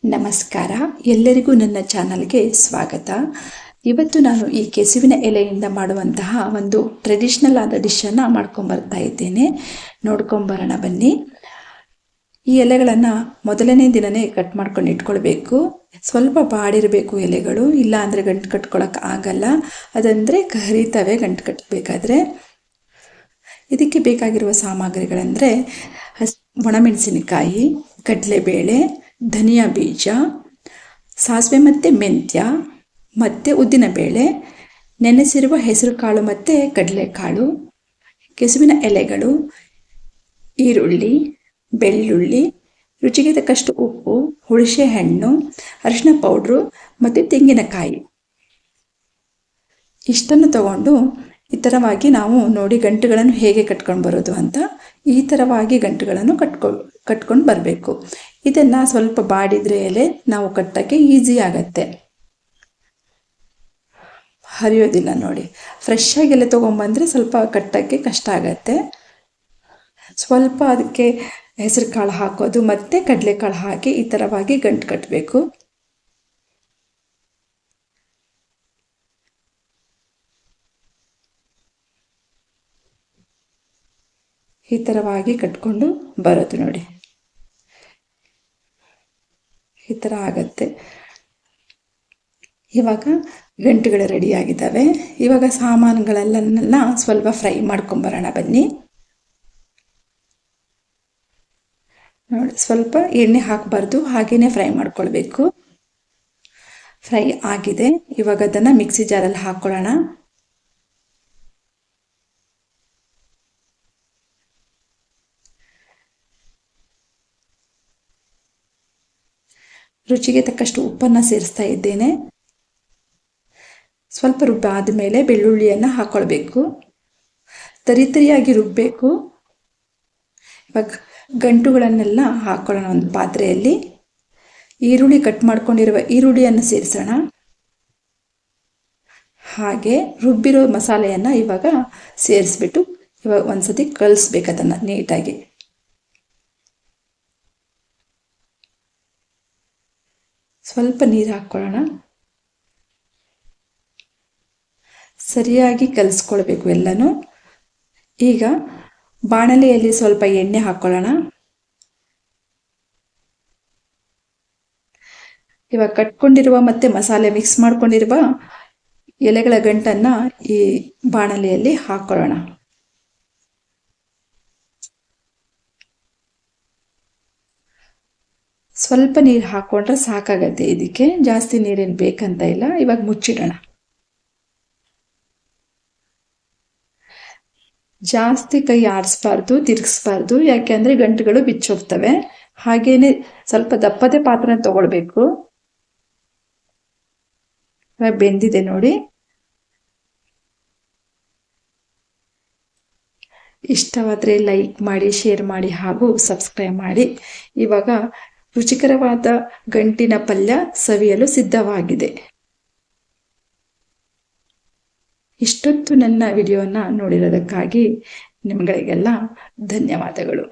ನಮಸ್ಕಾರ, ಎಲ್ಲರಿಗೂ ನನ್ನ ಚಾನಲ್ಗೆ ಸ್ವಾಗತ. ಇವತ್ತು ನಾನು ಈ ಕೆಸುವಿನ ಎಲೆಯಿಂದ ಮಾಡುವಂತಹ ಒಂದು ಟ್ರೆಡಿಷ್ನಲ್ ಆದ ಡಿಶನ್ನು ಮಾಡ್ಕೊಂಬರ್ತಾ ಇದ್ದೇನೆ. ನೋಡ್ಕೊಂಬರೋಣ ಬನ್ನಿ. ಈ ಎಲೆಗಳನ್ನು ಮೊದಲನೇ ದಿನವೇ ಕಟ್ ಮಾಡ್ಕೊಂಡು ಇಟ್ಕೊಳ್ಬೇಕು. ಸ್ವಲ್ಪ ಬಾಡಿರಬೇಕು ಎಲೆಗಳು, ಇಲ್ಲ ಅಂದರೆ ಗಂಟು ಕಟ್ಕೊಳಕ್ಕೆ ಆಗಲ್ಲ. ಅದಂದರೆ ಕರಿತವೆ ಗಂಟು ಕಟ್ಟಬೇಕಾದ್ರೆ. ಇದಕ್ಕೆ ಬೇಕಾಗಿರುವ ಸಾಮಗ್ರಿಗಳಂದರೆ ಒಣಮೆಣಸಿನಕಾಯಿ, ಕಡಲೆಬೇಳೆ, ಧನಿಯಾ ಬೀಜ, ಸಾಸಿವೆ ಮತ್ತು ಮೆಂತ್ಯ ಮತ್ತು ಉದ್ದಿನಬೇಳೆ, ನೆನೆಸಿರುವ ಹೆಸರು ಕಾಳು ಮತ್ತು ಕಡಲೆಕಾಳು, ಕೆಸುವಿನ ಎಲೆಗಳು, ಈರುಳ್ಳಿ, ಬೆಳ್ಳುಳ್ಳಿ, ರುಚಿಗೆ ತಕ್ಕಷ್ಟು ಉಪ್ಪು, ಹುಣಸೆ ಹಣ್ಣು, ಅರಿಶಿನ ಪೌಡ್ರು ಮತ್ತು ತೆಂಗಿನಕಾಯಿ. ಇಷ್ಟನ್ನು ತಗೊಂಡು ಈ ಥರವಾಗಿ ನಾವು ನೋಡಿ ಗಂಟುಗಳನ್ನು ಹೇಗೆ ಕಟ್ಕೊಂಡು ಬರೋದು ಅಂತ ಈ ಥರವಾಗಿ ಗಂಟುಗಳನ್ನು ಕಟ್ಕೊಂಡು ಬರಬೇಕು. ಇದನ್ನು ಸ್ವಲ್ಪ ಬಾಡಿದ್ರೆ ಎಲೆ ನಾವು ಕಟ್ಟೋಕ್ಕೆ ಈಸಿ ಆಗತ್ತೆ, ಹರಿಯೋದಿಲ್ಲ. ನೋಡಿ, ಫ್ರೆಶ್ ಆಗಿ ಎಲೆ ತೊಗೊಂಬಂದರೆ ಸ್ವಲ್ಪ ಕಟ್ಟೋಕ್ಕೆ ಕಷ್ಟ ಆಗತ್ತೆ. ಸ್ವಲ್ಪ ಅದಕ್ಕೆ ಹೆಸರು ಕಾಳು ಹಾಕೋದು ಮತ್ತು ಕಡಲೆಕಾಳು ಹಾಕಿ ಈ ಥರವಾಗಿ ಗಂಟು ಕಟ್ಟಬೇಕು. ಈ ಥರವಾಗಿ ಕಟ್ಕೊಂಡು ಬರೋದು ನೋಡಿ, ಈ ಥರ ಆಗತ್ತೆ. ಇವಾಗ ಗಂಟುಗಳು ರೆಡಿಯಾಗಿದ್ದಾವೆ. ಇವಾಗ ಸಾಮಾನುಗಳೆಲ್ಲ ಸ್ವಲ್ಪ ಫ್ರೈ ಮಾಡ್ಕೊಂಬರೋಣ ಬನ್ನಿ. ನೋಡಿ, ಸ್ವಲ್ಪ ಎಣ್ಣೆ ಹಾಕಬಾರ್ದು, ಹಾಗೆಯೇ ಫ್ರೈ ಮಾಡ್ಕೊಳ್ಬೇಕು. ಫ್ರೈ ಆಗಿದೆ. ಇವಾಗ ಅದನ್ನು ಮಿಕ್ಸಿ ಜಾರಲ್ಲಿ ಹಾಕ್ಕೊಳ್ಳೋಣ. ರುಚಿಗೆ ತಕ್ಕಷ್ಟು ಉಪ್ಪನ್ನು ಸೇರಿಸ್ತಾ ಇದ್ದೇನೆ. ಸ್ವಲ್ಪ ರುಬ್ಬಾದ ಮೇಲೆ ಬೆಳ್ಳುಳ್ಳಿಯನ್ನು ಹಾಕ್ಕೊಳ್ಬೇಕು. ತರಿಯಾಗಿ ರುಬ್ಬಬೇಕು. ಇವಾಗ ಗಂಟುಗಳನ್ನೆಲ್ಲ ಹಾಕ್ಕೊಳ್ಳೋಣ ಒಂದು ಪಾತ್ರೆಯಲ್ಲಿ. ಈರುಳ್ಳಿ ಕಟ್ ಮಾಡ್ಕೊಂಡಿರುವ ಈರುಳ್ಳಿಯನ್ನು ಸೇರಿಸೋಣ. ಹಾಗೆ ರುಬ್ಬಿರೋ ಮಸಾಲೆಯನ್ನು ಇವಾಗ ಸೇರಿಸ್ಬಿಟ್ಟು ಇವಾಗ ಒಂದ್ಸತಿ ಕಲಿಸ್ಬೇಕು ಅದನ್ನು ನೀಟಾಗಿ. ಸ್ವಲ್ಪ ನೀರು ಹಾಕ್ಕೊಳ್ಳೋಣ. ಸರಿಯಾಗಿ ಕಲಿಸ್ಕೊಳ್ಬೇಕು ಎಲ್ಲನೂ. ಈಗ ಬಾಣಲೆಯಲ್ಲಿ ಸ್ವಲ್ಪ ಎಣ್ಣೆ ಹಾಕ್ಕೊಳ್ಳೋಣ. ಇವಾಗ ಕಟ್ಕೊಂಡಿರುವ ಮತ್ತು ಮಸಾಲೆ ಮಿಕ್ಸ್ ಮಾಡ್ಕೊಂಡಿರುವ ಎಲೆಗಳ ಗಂಟನ್ನು ಈ ಬಾಣಲೆಯಲ್ಲಿ ಹಾಕ್ಕೊಳ್ಳೋಣ. ಸ್ವಲ್ಪ ನೀರು ಹಾಕ್ಕೊಂಡ್ರೆ ಸಾಕಾಗತ್ತೆ. ಇದಕ್ಕೆ ಜಾಸ್ತಿ ನೀರೇನು ಬೇಕಂತ ಇಲ್ಲ. ಇವಾಗ ಮುಚ್ಚಿಡೋಣ. ಜಾಸ್ತಿ ಕೈ ಆಡಿಸ್ಬಾರ್ದು, ತಿರುಗಿಸ್ಬಾರ್ದು, ಯಾಕೆಂದರೆ ಗಂಟುಗಳು ಬಿಚ್ಚೋಗ್ತವೆ. ಹಾಗೇನೆ ಸ್ವಲ್ಪ ದಪ್ಪದೇ ಪಾತ್ರೆ ತಗೊಳ್ಬೇಕು. ಇವಾಗ ಬೆಂದಿದೆ ನೋಡಿ. ಇಷ್ಟವಾದರೆ ಲೈಕ್ ಮಾಡಿ, ಶೇರ್ ಮಾಡಿ ಹಾಗೂ ಸಬ್ಸ್ಕ್ರೈಬ್ ಮಾಡಿ. ಇವಾಗ ರುಚಿಕರವಾದ ಗಂಟಿನ ಪಲ್ಯ ಸವಿಯಲು ಸಿದ್ಧವಾಗಿದೆ. ಇಷ್ಟೊತ್ತು ನನ್ನ ವಿಡಿಯೋನ ನೋಡಿರೋದಕ್ಕಾಗಿ ನಿಮ್ಗಳಿಗೆಲ್ಲ ಧನ್ಯವಾದಗಳು.